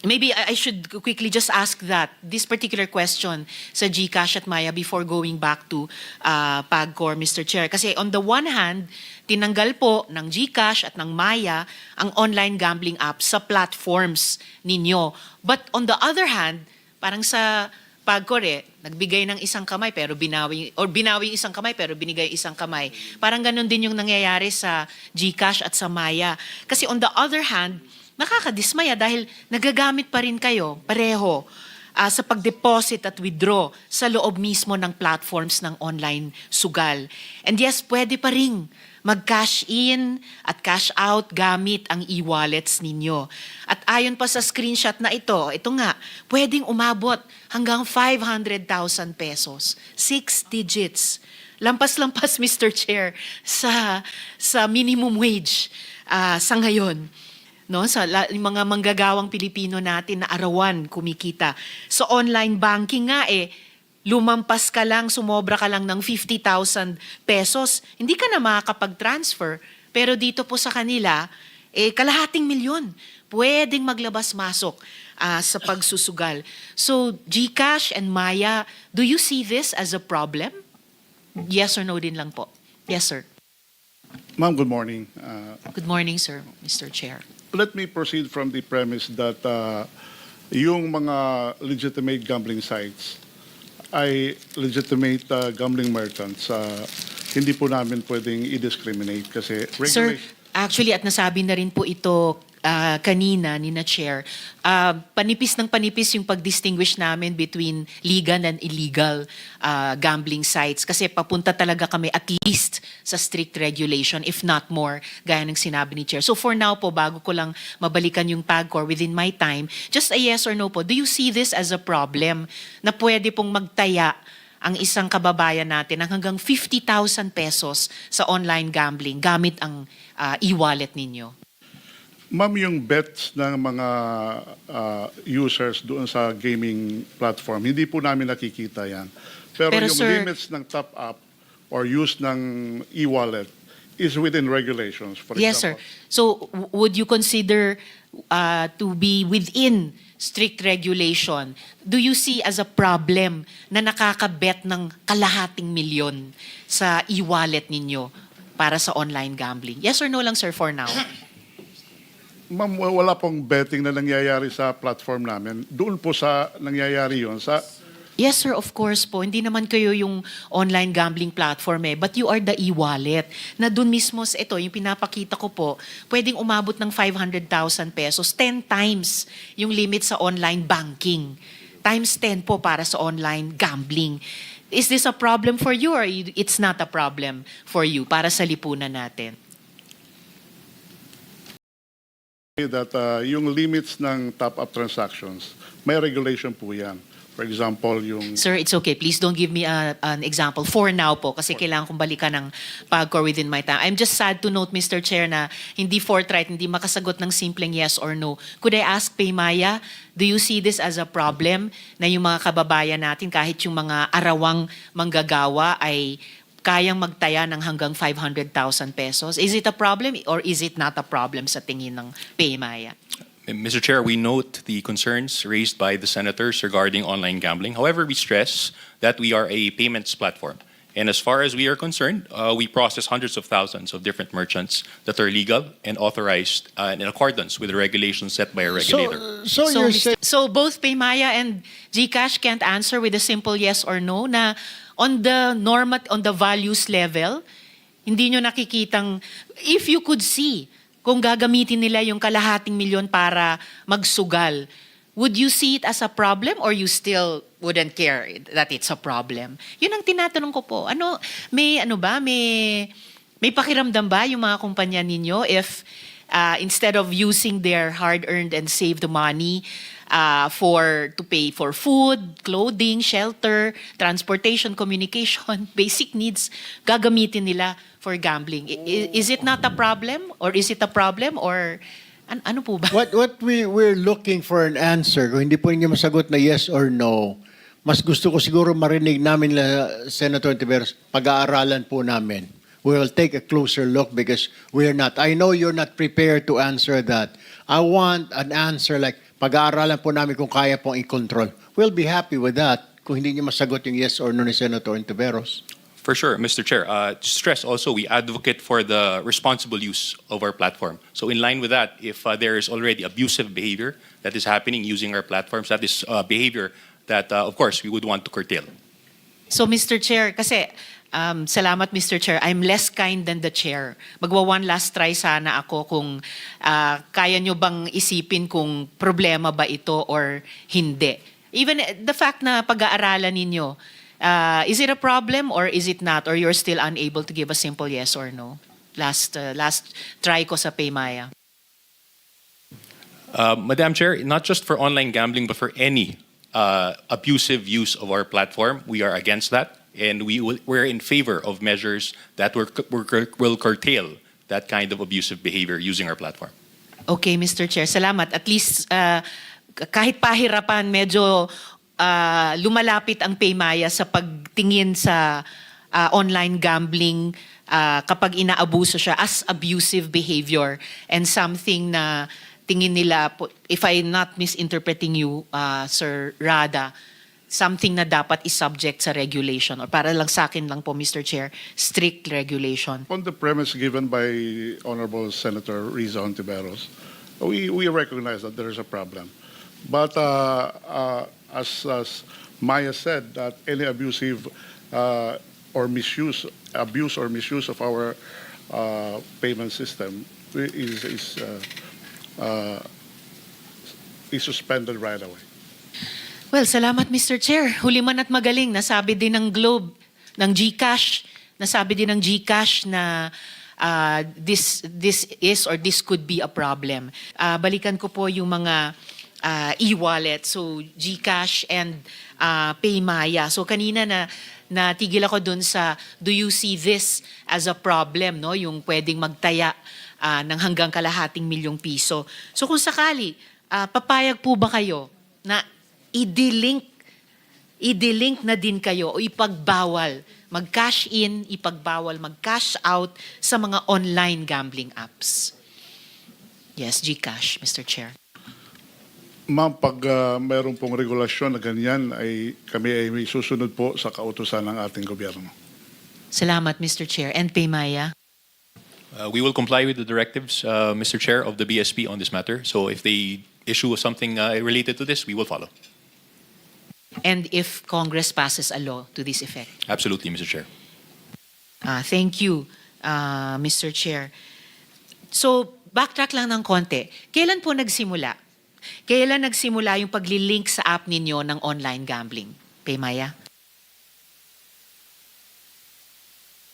maybe I should quickly just ask this particular question sa GCash at Maya before going back to PAGCOR, Mr. Chair. Kasi on the one hand, tinanggal po ng GCash at ng Maya ang online gambling app sa platforms ninyo. But on the other hand, parang sa PAGCOR nagbigay ng isang kamay pero binawi isang kamay pero binigay isang kamay. Parang ganun din yung nangyayari sa GCash at sa Maya. Kasi on the other hand, nakakadismaya dahil nagagamit pa rin kayo pareho sa pag-deposit at withdraw sa loob mismo ng platforms ng online sugal. And yes, pwede pa rin mag-cash in at cash out gamit ang e-wallets ninyo. At ayon pa sa screenshot na ito nga, pwedeng umabot hanggang 500,000 pesos. 6 digits. Lampas-lampas, Mr. Chair, sa minimum wage sa ngayon. No, sa mga manggagawang Pilipino natin na arawan kumikita. So online banking nga lumampas ka lang, sumobra ka lang ng 50,000 pesos, hindi ka na makakapag-transfer. Pero dito po sa kanila, kalahating milyon. Pwedeng maglabas-masok sa pagsusugal. So GCash and Maya, do you see this as a problem? Yes or no din lang po. Yes, sir. Ma'am, good morning. Good morning, sir, Mr. Chair. Let me proceed from the premise that yung mga legitimate gambling sites ay legitimate gambling merchants. Hindi po namin pwedeng i-discriminate kasi Sir, actually at nasabi na rin po ito kanina ni na Chair, panipis ng panipis yung pag-distinguish namin between legal and illegal gambling sites kasi papunta talaga kami at least sa strict regulation, if not more, gaya ng sinabi ni Chair. So for now po, bago ko lang mabalikan yung PAGCOR within my time, just a yes or no po, do you see this as a problem na pwede pong magtaya ang isang kababayan natin ng hanggang 50,000 pesos sa online gambling gamit ang e-wallet ninyo? Ma'am, yung bets ng mga users doon sa gaming platform, hindi po namin nakikita yan. Pero yung sir, limits ng top-up or use ng e-wallet is within regulations. For yes, example. sir. So would you consider to be within strict regulation? Do you see as a problem na nakakabet ng kalahating milyon sa e-wallet ninyo para sa online gambling? Yes or no lang, sir, for now? Ma'am, wala pong betting na nangyayari sa platform namin. Doon po sa nangyayari yon sa... Yes, sir, of course po. Hindi naman kayo yung online gambling platform but you are the e-wallet na dun mismo ito, yung pinapakita ko po, pwedeng umabot ng 500,000 pesos, 10 times yung limit sa online banking. Times 10 po para sa online gambling. Is this a problem for you or it's not a problem for you para sa lipunan natin? That yung limits ng top-up transactions, may regulation po yan. For example, yung... Sir, it's okay. Please don't give me an example for now po kasi kailangan kong balikan ng PAGCOR within my time. I'm just sad to note, Mr. Chair, na hindi forthright, hindi makasagot ng simpleng yes or no. Could I ask Paymaya, do you see this as a problem na yung mga kababayan natin kahit yung mga arawang manggagawa ay kayang magtaya ng hanggang 500,000 pesos? Is it a problem or is it not a problem sa tingin ng Paymaya? Mr. Chair, we note the concerns raised by the senators regarding online gambling. However, we stress that we are a payments platform. And as far as we are concerned, we process hundreds of thousands of different merchants that are legal and authorized in accordance with the regulations set by a regulator. So both Paymaya and GCash can't answer with a simple yes or no na on the values level, hindi nyo nakikitang, if you could see kung gagamitin nila yung kalahating milyon para magsugal, would you see it as a problem or you still wouldn't care that it's a problem? Yun ang tinatanong ko po. May pakiramdam ba yung mga kumpanya ninyo if instead of using their hard-earned and saved money to pay for food, clothing, shelter, transportation, communication, basic needs, gagamitin nila for gambling? Is it not a problem? Or is it a problem? Or ano po ba? What we're looking for an answer, kung hindi po ninyo masagot na yes or no, mas gusto ko siguro marinig namin Senator Tiveros, pag-aaralan po namin. We will take a closer look because we're not. I know you're not prepared to answer that. I want an answer like, Pag-aaralan po namin kung kaya pong i-control. We'll be happy with that kung hindi niyo masagot yung yes or no ni Senator Ontiveros. For sure, Mr. Chair. To stress also, we advocate for the responsible use of our platform. So in line with that, if there is already abusive behavior that is happening using our platforms, that is behavior that, of course, we would want to curtail. So Mr. Chair, kasi salamat Mr. Chair, I'm less kind than the chair. Magwa one last try sana ako kung kaya nyo bang isipin kung problema ba ito or hindi. Even the fact na pag-aaralan ninyo, is it a problem or is it not? Or you're still unable to give a simple yes or no? Last try ko sa Paymaya. Madam Chair, not just for online gambling, but for any abusive use of our platform, we are against that. And we're in favor of measures that will curtail that kind of abusive behavior using our platform. Okay, Mr. Chair. Salamat. At least kahit pahirapan, medyo lumalapit ang Paymaya sa pagtingin sa online gambling kapag inaabuso siya as abusive behavior and something na tingin nila, if I'm not misinterpreting you, Sir Rada, something na dapat is-subject sa regulation or para lang sa akin lang po, Mr. Chair, strict regulation. On the premise given by Honorable Senator Riza Ontiveros, we recognize that there is a problem. But as Maya said, that any abusive or misuse of our payment system is suspended right away. Well, salamat Mr. Chair. Huli man at magaling, nasabi din ng Globe, ng GCash, nasabi din ng GCash na this is or this could be a problem. Balikan ko po yung mga e-wallet, so GCash and Paymaya. So kanina natigil ako dun sa, do you see this as a problem, no? Yung pwedeng magtaya ng hanggang kalahating milyong piso. So kung sakali, papayag po ba kayo na i-delink na din kayo o ipagbawal mag-cash in, ipagbawal mag-cash out sa mga online gambling apps? Yes, GCash, Mr. Chair. Ma'am, pag mayroon pong regulasyon na ganyan, kami ay may susunod po sa kautusan ng ating gobyerno. Salamat, Mr. Chair. And Paymaya? We will comply with the directives, Mr. Chair, of the BSP on this matter. So if they issue something related to this, we will follow. And if Congress passes a law to this effect? Absolutely, Mr. Chair. Thank you, Mr. Chair. So, backtrack lang ng konti. Kailan po nagsimula? Kailan nagsimula yung paglilink sa app ninyo ng online gambling? Paymaya?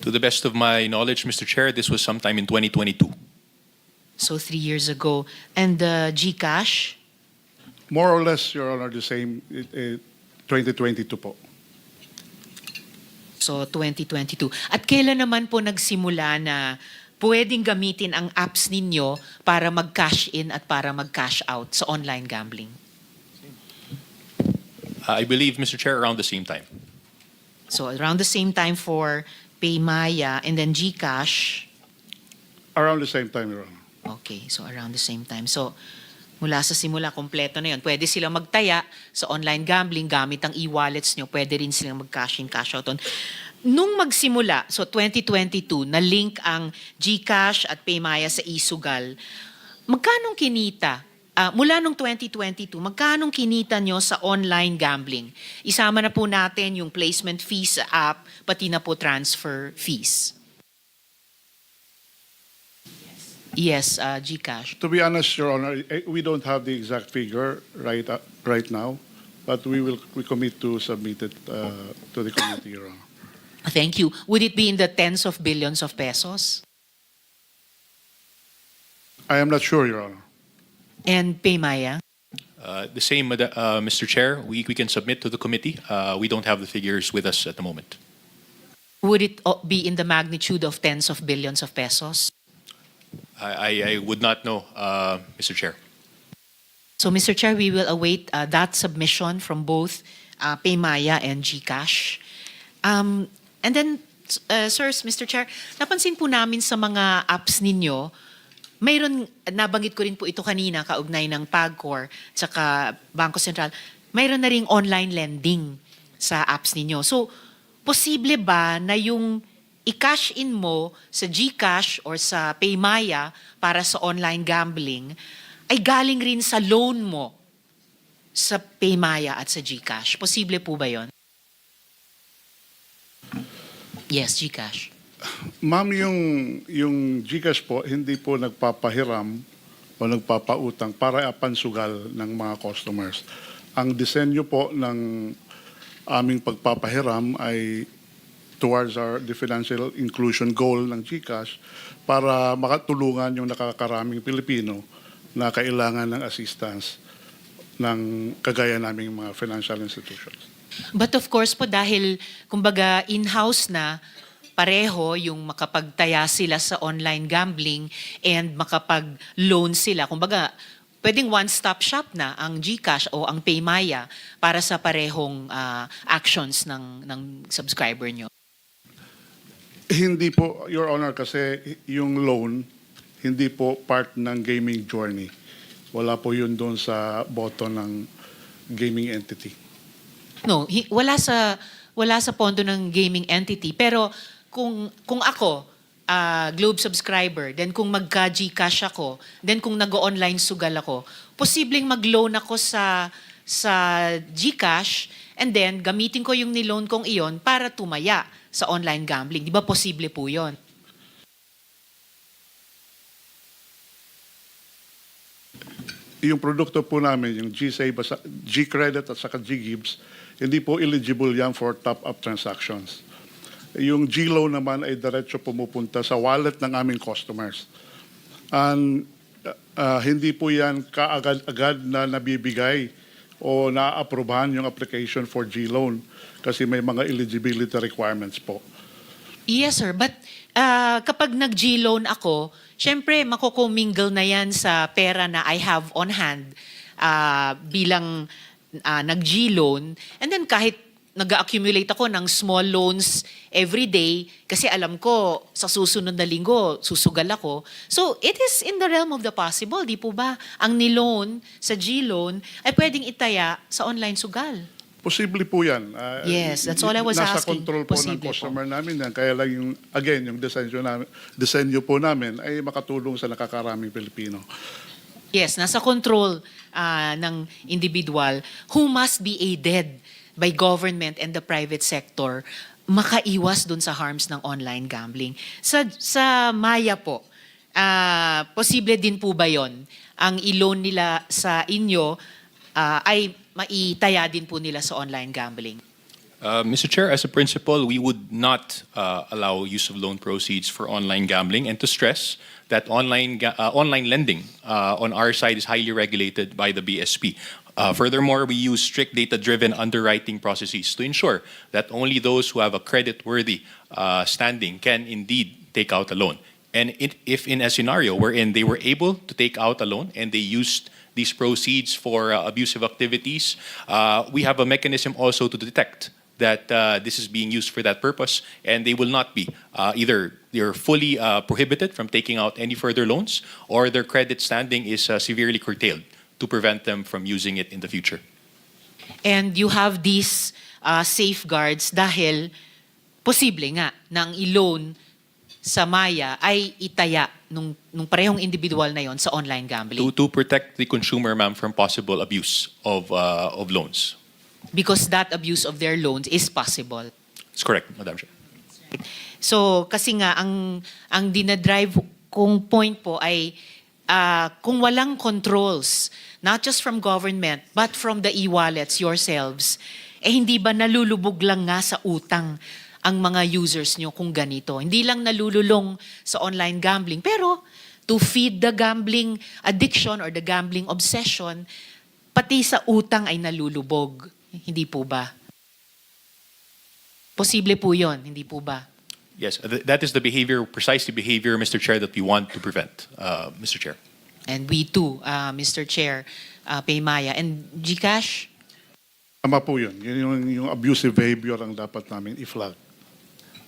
To the best of my knowledge, Mr. Chair, this was sometime in 2022. So 3 years ago. And GCash? More or less, Your Honor, the same 2022 po. So 2022. At kailan naman po nagsimula na pwedeng gamitin ang apps ninyo para mag-cash in at para mag-cash out sa online gambling? I believe, Mr. Chair, around the same time. So around the same time for Paymaya and then GCash. Around the same time, Your Honor. Okay, so around the same time. So mula sa simula, kompleto na yun. Pwede silang magtaya sa online gambling gamit ang e-wallets nyo. Pwede rin silang mag-cash in, cash out on. Nung magsimula, so 2022, na-link ang GCash at Paymaya sa eSugal, magkanong kinita? Mula nung 2022, magkanong kinita nyo sa online gambling? Isama na po natin yung placement fees sa app, pati na po transfer fees. Yes, GCash. To be honest, Your Honor, we don't have the exact figure right now, but we commit to submit it to the committee, Your Honor. Thank you. Would it be in the tens of billions of pesos? I am not sure, Your Honor. And Paymaya? The same, Mr. Chair, we can submit to the committee. We don't have the figures with us at the moment. Would it be in the magnitude of tens of billions of pesos? I would not know, Mr. Chair. So, Mr. Chair, we will await that submission from both Paymaya and GCash. And then, sirs, Mr. Chair, napansin po namin sa mga apps ninyo, mayroon, nabanggit ko rin po ito kanina, kaugnay ng PAGCOR, tsaka Bangko Sentral, mayroon na ring online lending sa apps ninyo. So, posible ba na yung i-cash in mo sa GCash or sa Paymaya para sa online gambling ay galing rin sa loan mo sa Paymaya at sa GCash? Posible po ba yon? Yes, GCash. Ma'am, yung GCash po, hindi po nagpapahiram o nagpapautang para apansugal ng mga customers. Ang disenyo po ng aming pagpapahiram ay towards the financial inclusion goal ng GCash para makatulungan yung nakakaraming Pilipino na kailangan ng assistance ng kagaya naming mga financial institutions. But of course po, dahil kumbaga in-house na, pareho yung makapagtaya sila sa online gambling and makapag-loan sila. Kumbaga, pwedeng one-stop shop na ang GCash o ang Paymaya para sa parehong actions ng subscriber nyo. Hindi po, Your Honor, kasi yung loan, hindi po part ng gaming journey. Wala po yun doon sa button ng gaming entity. No, wala sa pondo ng gaming entity, pero kung ako Globe subscriber, then kung magka-GCash ako, then kung nag-online sugal ako, posibleng mag-loan ako sa GCash and then gamitin ko yung niloan kong iyon para tumaya sa online gambling. Di ba posible po yun? Yung produkto po namin, yung GSave, G-Credit at saka G-Gives, hindi po eligible yan for top-up transactions. Yung G-Loan naman ay diretso pumupunta sa wallet ng aming customers. And hindi po yan kaagad-agad na nabibigay o na-aprobahan yung application for G-Loan kasi may mga eligibility requirements po. Yes, sir. But kapag nag-G-loan ako, syempre makukumingle na yan sa pera na I have on hand bilang nag-G-loan. And then kahit nag-accumulate ako ng small loans every day kasi alam ko sa susunod na linggo susugal ako. So it is in the realm of the possible, di po ba? Ang niloan sa G-loan ay pwedeng itaya sa online sugal. Posible po yan. Yes, that's all I was nasa asking. control po Posible ng customer namin yan. Kaya lang yung disenyo po namin ay makatulong sa nakakaraming Pilipino. Yes, nasa control ng individual who must be aided by government and the private sector makaiwas dun sa harms ng online gambling. Sa Maya po, posible din po ba yon? Ang i-loan nila sa inyo ay maitaya din po nila sa online gambling? Mr. Chair, as a principle, we would not allow use of loan proceeds for online gambling, and to stress that online lending on our side is highly regulated by the BSP. Furthermore, we use strict data-driven underwriting processes to ensure that only those who have a credit-worthy standing can indeed take out a loan. And if in a scenario wherein they were able to take out a loan and they used these proceeds for abusive activities, we have a mechanism also to detect that this is being used for that purpose, and they will not be either they're fully prohibited from taking out any further loans, or their credit standing is severely curtailed to prevent them from using it in the future. And you have these safeguards dahil posible nga nang i-loan sa Maya ay itaya nung parehong individual na yon sa online gambling. To protect the consumer, ma'am, from possible abuse of loans. Because that abuse of their loans is possible. That's correct, Madam Chair. So kasi nga ang dinadrive kong point po ay kung walang controls, not just from government, but from the e-wallets yourselves, hindi ba nalulubog lang nga sa utang ang mga users nyo kung ganito? Hindi lang nalululong sa online gambling, pero to feed the gambling addiction or the gambling obsession, pati sa utang ay nalulubog. Hindi po ba? Posible po yon, hindi po ba? Yes, that is the behavior, precisely behavior, Mr. Chair, that we want to prevent, Mr. Chair. And we too, Mr. Chair, Paymaya. And GCash? Tama po yun. Yung abusive behavior ang dapat namin i-flag.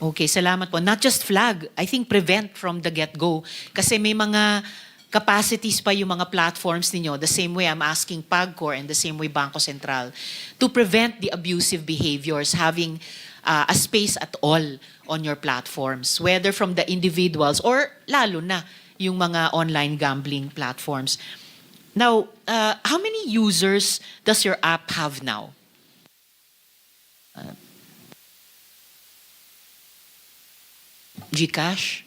Okay, salamat po. Not just flag, I think prevent from the get-go. Kasi may mga capacities pa yung mga platforms ninyo, the same way I'm asking PAGCOR and the same way Bangko Sentral, to prevent the abusive behaviors having a space at all on your platforms, whether from the individuals or lalo na yung mga online gambling platforms. Now, how many users does your app have now? GCash?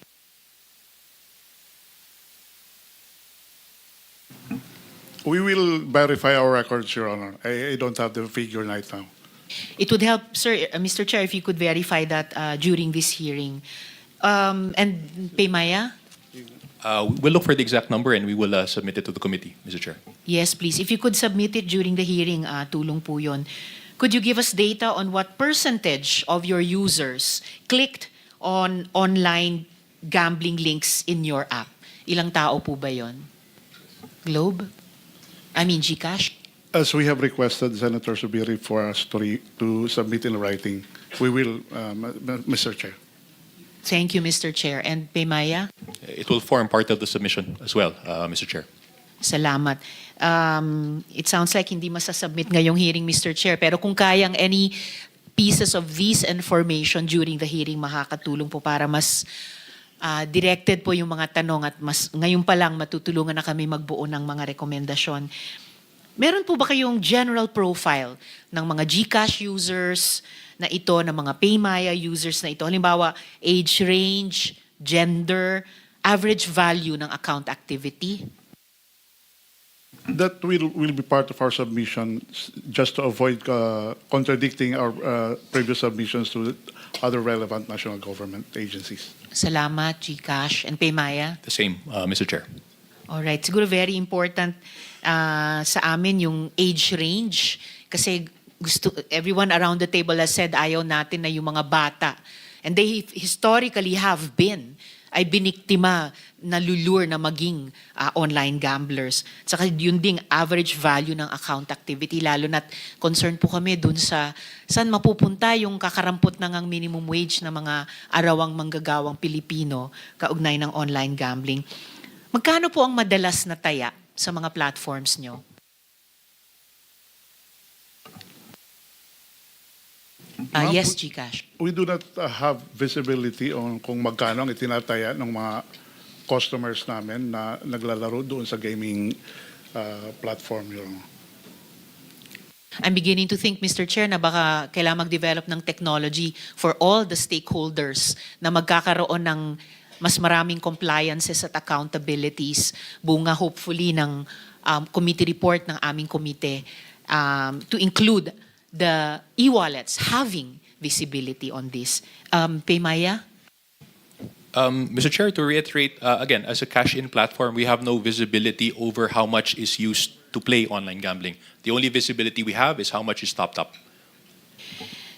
We will verify our records, Your Honor. I don't have the figure right now. It would help, sir, Mr. Chair, if you could verify that during this hearing. And Paymaya? We'll look for the exact number and we will submit it to the committee, Mr. Chair. Yes, please. If you could submit it during the hearing, tulong po yun. Could you give us data on what percentage of your users clicked on online gambling links in your app? Ilang tao po ba yon? Globe? I mean, GCash? As we have requested Senator Subiri for us to submit in writing, we will, Mr. Chair. Thank you, Mr. Chair. And Paymaya? It will form part of the submission as well, Mr. Chair. Salamat. It sounds like hindi masasubmit ngayong hearing, Mr. Chair. Pero kung kayang any pieces of this information during the hearing, makakatulong po para mas directed po yung mga tanong at mas ngayon pa lang matutulungan na kami magbuo ng mga rekomendasyon. Meron po ba kayong general profile ng mga GCash users na ito, ng mga Paymaya users na ito? Halimbawa, age range, gender, average value ng account activity? That will be part of our submission just to avoid contradicting our previous submissions to other relevant national government agencies. Salamat, GCash. And Paymaya? The same, Mr. Chair. Alright, siguro very important sa amin yung age range kasi everyone around the table has said ayaw natin na yung mga bata. And they historically have been ay biniktima, nalulure na maging online gamblers. Saka yun ding average value ng account activity, lalo na't concerned po kami dun sa saan mapupunta yung kakarampot na ngang minimum wage na mga arawang manggagawang Pilipino kaugnay ng online gambling. Magkano po ang madalas na taya sa mga platforms nyo? Yes, GCash. We do not have visibility on kung magkano ang itinataya ng mga customers namin na naglalaro doon sa gaming platform. I'm beginning to think, Mr. Chair, na baka kailangan mag-develop ng technology for all the stakeholders na magkakaroon ng mas maraming compliances at accountabilities, bunga hopefully ng committee report ng aming komite to include the e-wallets having visibility on this. Paymaya? Mr. Chair, to reiterate, again, as a cash-in platform, we have no visibility over how much is used to play online gambling. The only visibility we have is how much is topped up.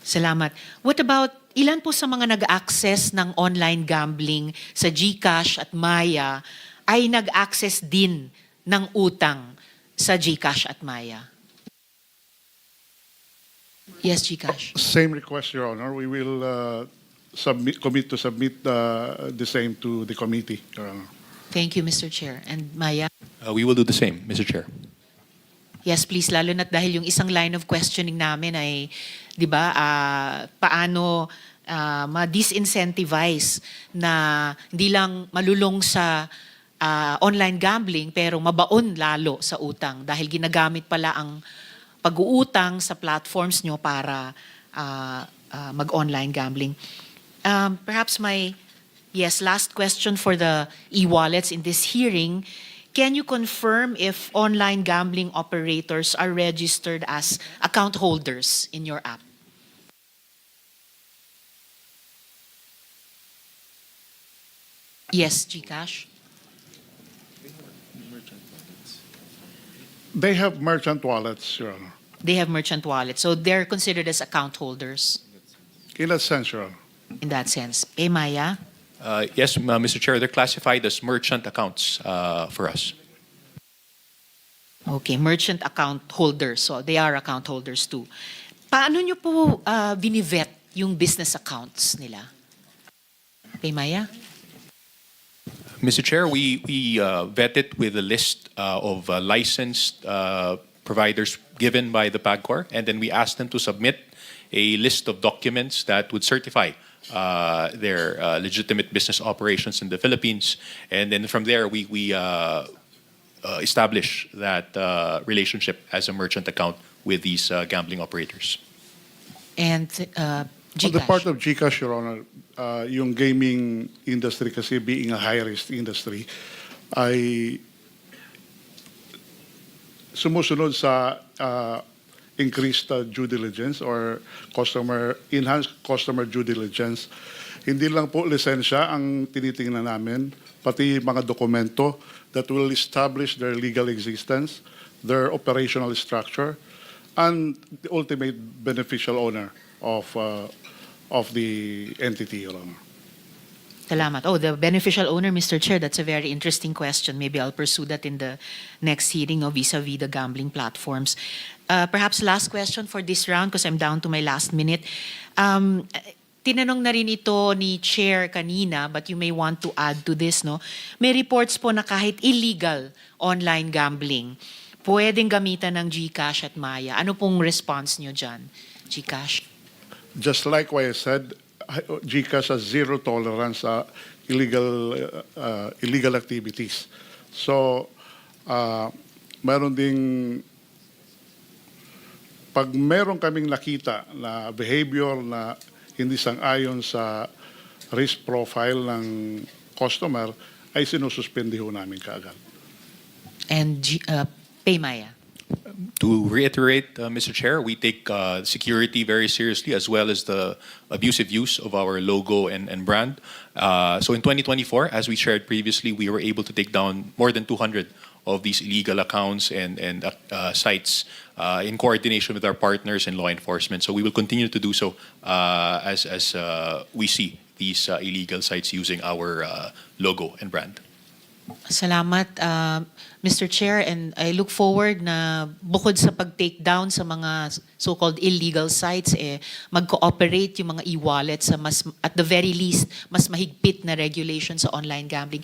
Salamat. What about ilan po sa mga nag-access ng online gambling sa GCash at Maya ay nag-access din ng utang sa GCash at Maya? Yes, GCash. Same request, Your Honor. We will commit to submit the same to the committee, Your Honor. Thank you, Mr. Chair. And Maya? We will do the same, Mr. Chair. Yes, please. Lalo na't dahil yung isang line of questioning namin ay, di ba, paano ma-disincentivize na hindi lang malulong sa online gambling pero mabaon lalo sa utang dahil ginagamit pala ang pag-uutang sa platforms nyo para mag-online gambling. Perhaps last question for the e-wallets in this hearing. Can you confirm if online gambling operators are registered as account holders in your app? Yes, GCash. They have merchant wallets, Your Honor. They have merchant wallets, so they're considered as account holders In that sense, Your Honor. in that sense. Maya? Yes, Mr. Chair, they're classified as merchant accounts for us. Okay, merchant account holders. So they are account holders too. Paano nyo po binivet yung business accounts nila? Maya? Mr. Chair, we vetted with a list of licensed providers given by the PAGCOR, and then we asked them to submit a list of documents that would certify their legitimate business operations in the Philippines. And then from there, we establish that relationship as a merchant account with these gambling operators. And On the GCash. part of GCash, Your Honor, yung gaming industry kasi being a high-risk industry, ay sumusunod sa increased due diligence or enhanced customer due diligence. Hindi lang po lisensya ang tinitingnan namin, pati mga dokumento that will establish their legal existence, their operational structure, and the ultimate beneficial owner of the entity, Your Honor. Salamat. Oh, the beneficial owner, Mr. Chair, that's a very interesting question. Maybe I'll pursue that in the next hearing of vis-a-vis the gambling platforms. Perhaps last question for this round because I'm down to my last minute. Tinanong na rin ito ni Chair kanina, but you may want to add to this, no? May reports po na kahit illegal online gambling, pwedeng gamitan ng GCash at Maya. Ano pong response nyo dyan, GCash? Just like what I said, GCash has zero tolerance sa illegal activities. So, meron ding pag meron kaming nakita na behavior na hindi sang-ayon sa risk profile ng customer, ay sinususpindi ho namin kaagad. And PayMaya. To reiterate, Mr. Chair, we take security very seriously as well as the abusive use of our logo and brand. So in 2024, as we shared previously, we were able to take down more than 200 of these illegal accounts and sites in coordination with our partners in law enforcement. So we will continue to do so as we see these illegal sites using our logo and brand. Salamat, Mr. Chair, and I look forward na bukod sa pag-take down sa mga so-called illegal sites, mag-cooperate yung mga e-wallets sa at the very least, mas mahigpit na regulation sa online gambling.